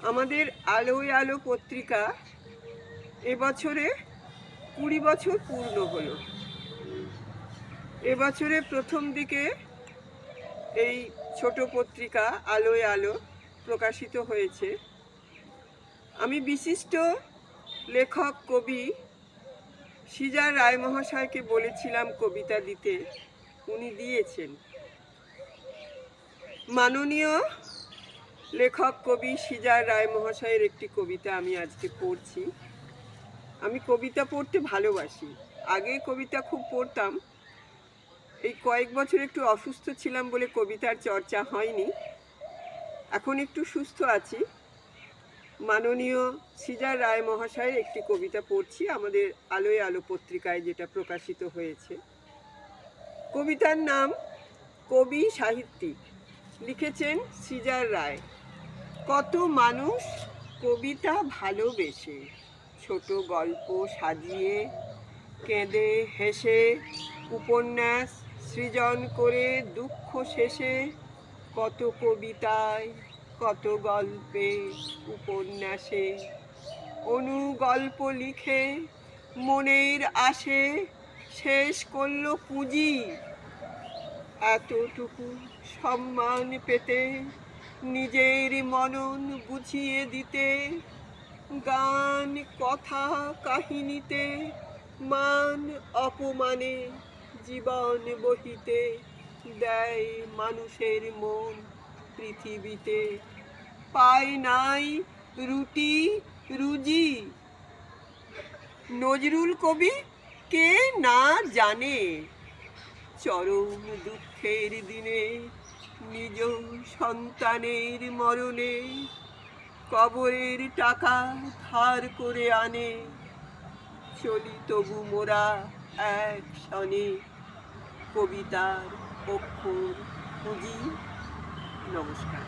আমাদের আলোয় আলো পত্রিকা এবছরে 20 বছর পূর্ণ হলো। এবছরে প্রথম দিকে এই ছোট পত্রিকা আলোয় আলো প্রকাশিত হয়েছে। আমি বিশিষ্ট লেখক কবি সিজার রায় মহাশয়কে বলেছিলাম কবিতা দিতে, উনি দিয়েছেন। মাননীয় লেখক কবি সিজার রায় মহাশয়ের একটি কবিতা আমি আজকে পড়ছি। আমি কবিতা পড়তে ভালোবাসি, আগে কবিতা খুব পড়তাম। এই কয়েক বছর একটু অসুস্থ ছিলাম বলে কবিতার চর্চা হয়নি, এখন একটু সুস্থ আছি। মাননীয় সিজার রায় মহাশয়ের একটি কবিতা পড়ছি, আমাদের আলোয় আলো পত্রিকায় যেটা প্রকাশিত হয়েছে। কবিতার নাম কবি সাহিত্যিক, লিখেছেন সিজার রায়। কত মানুষ কবিতা ভালোবেসে, ছোট গল্প সাজিয়ে কেঁদে হেসে উপন্যাস সৃজন করে দুঃখ শেষে, কত কবিতায় কত গল্পে উপন্যাসে অনুগল্প লিখে মনের আশে শেষ করলো পুঁজি। এতটুকু সম্মান পেতে নিজের মনন বুঝিয়ে দিতে, গান কথা কাহিনীতে মান অপমানে জীবন বহিতে দেয় মানুষের মন পৃথিবীতে। পায় নাই রুটি রুজি। নজরুল কবি কে না জানে, চরম দুঃখের দিনে নিজ সন্তানের মরণে কবরের টাকা ধার করে আনে, চলি তবু মোরা এক শনে কবিতার অক্ষর পুঁজি। নমস্কার।